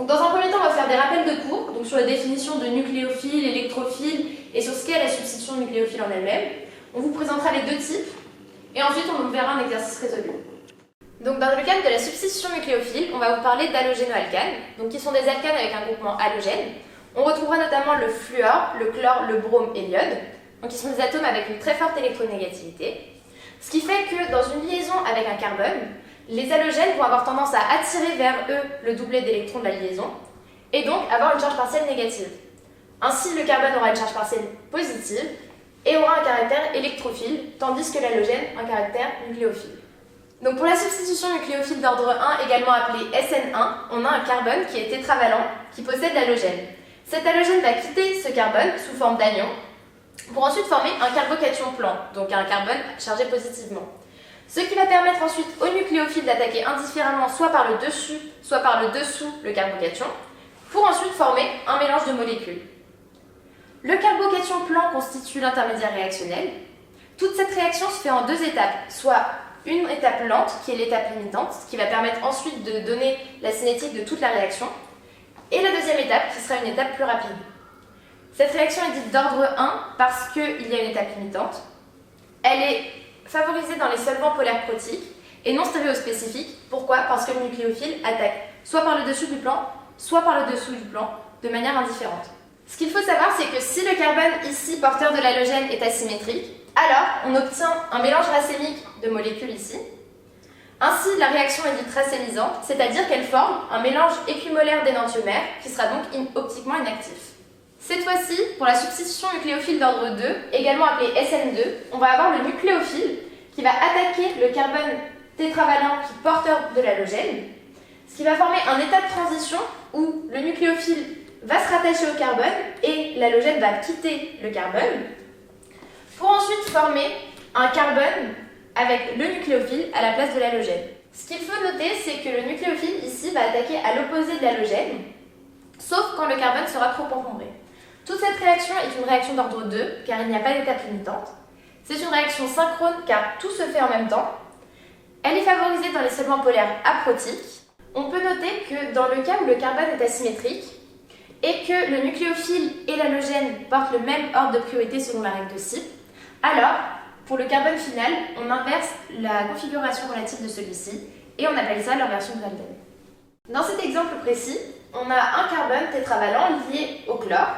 Donc dans un premier temps, on va faire des rappels de cours, donc sur la définition de nucléophile, électrophile et sur ce qu'est la substitution nucléophile en elle-même. On vous présentera les deux types et ensuite on verra un exercice résolu. Donc dans le cadre de la substitution nucléophile, on va vous parler d'halogénoalcanes, donc qui sont des alcanes avec un groupement halogène. On retrouvera notamment le fluor, le chlore, le brome et l'iode, donc qui sont des atomes avec une très forte électronégativité. Ce qui fait que dans une liaison avec un carbone, les halogènes vont avoir tendance à attirer vers eux le doublet d'électrons de la liaison et donc avoir une charge partielle négative. Ainsi, le carbone aura une charge partielle positive et aura un caractère électrophile, tandis que l'halogène un caractère nucléophile. Donc pour la substitution nucléophile d'ordre 1, également appelée SN1, on a un carbone qui est tétravalent, qui possède l'halogène. Cet halogène va quitter ce carbone sous forme d'anion pour ensuite former un carbocation plan, donc un carbone chargé positivement. Ce qui va permettre ensuite au nucléophile d'attaquer indifféremment soit par le dessus, soit par le dessous le carbocation, pour ensuite former un mélange de molécules. Le carbocation plan constitue l'intermédiaire réactionnel. Toute cette réaction se fait en deux étapes, soit une étape lente, qui est l'étape limitante, ce qui va permettre ensuite de donner la cinétique de toute la réaction, et la deuxième étape, qui sera une étape plus rapide. Cette réaction est dite d'ordre 1 parce qu'il y a une étape limitante. Elle est favorisée dans les solvants polaires protiques et non stéréospécifiques. Pourquoi? Parce que le nucléophile attaque soit par le dessus du plan, soit par le dessous du plan, de manière indifférente. Ce qu'il faut savoir, c'est que si le carbone ici, porteur de l'halogène, est asymétrique, alors on obtient un mélange racémique de molécules ici. Ainsi, la réaction est dite racémisante, c'est-à-dire qu'elle forme un mélange équimolaire d'énantiomères qui sera donc optiquement inactif. Cette fois-ci, pour la substitution nucléophile d'ordre 2, également appelée SN2, on va avoir le nucléophile qui va attaquer le carbone tétravalent qui est porteur de l'halogène, ce qui va former un état de transition où le nucléophile va se rattacher au carbone et l'halogène va quitter le carbone, pour ensuite former un carbone avec le nucléophile à la place de l'halogène. Ce qu'il faut noter, c'est que le nucléophile ici va attaquer à l'opposé de l'halogène, sauf quand le carbone sera trop encombré. Toute cette réaction est une réaction d'ordre 2, car il n'y a pas d'étape limitante. C'est une réaction synchrone, car tout se fait en même temps. Elle est favorisée dans les solvants polaires aprotiques. On peut noter que dans le cas où le carbone est asymétrique, et que le nucléophile et l'halogène portent le même ordre de priorité selon la règle de Sipp, alors, pour le carbone final, on inverse la configuration relative de celui-ci, et on appelle ça l'inversion de Walden. Dans cet exemple précis, on a un carbone tétravalent lié au chlore.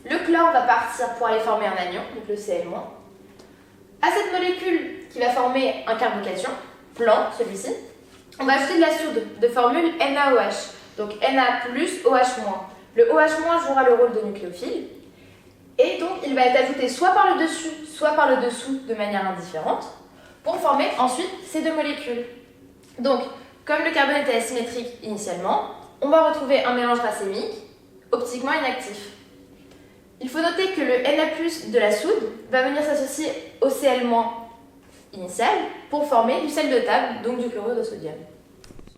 Le chlore va partir pour aller former un anion, donc le Cl-. À cette molécule qui va former un carbocation, plan, celui-ci, on va ajouter de la soude de formule NaOH, donc Na plus OH-. Le OH- jouera le rôle de nucléophile, et donc il va être ajouté soit par le dessus, soit par le dessous de manière indifférente, pour former ensuite ces deux molécules. Donc, comme le carbone était asymétrique initialement, on va retrouver un mélange racémique, optiquement inactif. Il faut noter que le Na+ de la soude va venir s'associer au Cl- initial pour former du sel de table, donc du chlorure de sodium.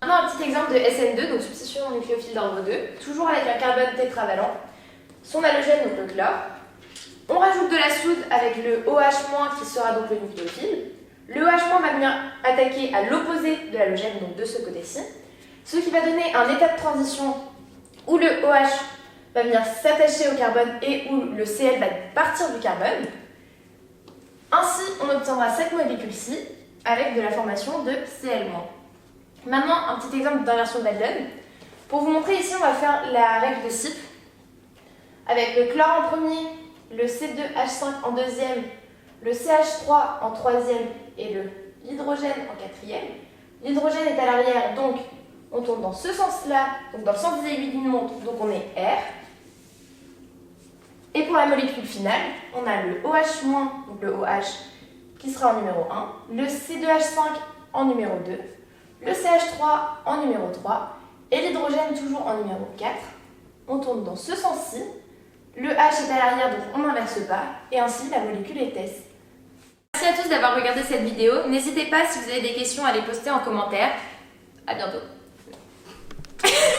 Maintenant un petit exemple de SN2, donc substitution nucléophile d'ordre 2, toujours avec un carbone tétravalent, son halogène, donc le chlore. On rajoute de la soude avec le OH- qui sera donc le nucléophile. Le OH- va venir attaquer à l'opposé de l'halogène, donc de ce côté-ci, ce qui va donner un état de transition où le OH va venir s'attacher au carbone et où le Cl va partir du carbone. Ainsi, on obtiendra cette molécule-ci avec de la formation de Cl-. Maintenant, un petit exemple d'inversion de Walden. Pour vous montrer ici, on va faire la règle de Sipp avec le chlore en premier, le C2H5 en deuxième, le CH3 en troisième et l'hydrogène en quatrième. L'hydrogène est à l'arrière, donc on tourne dans ce sens-là, donc dans le sens des aiguilles d'une montre, donc on est R. Et pour la molécule finale, on a le OH-, donc le OH, qui sera en numéro 1, le C2H5 en numéro 2, le CH3 en numéro 3, et l'hydrogène toujours en numéro 4. On tourne dans ce sens-ci, le H est à l'arrière, donc on n'inverse pas, et ainsi la molécule est S. Merci à tous d'avoir regardé cette vidéo. N'hésitez pas, si vous avez des questions, à les poster en commentaire. À bientôt.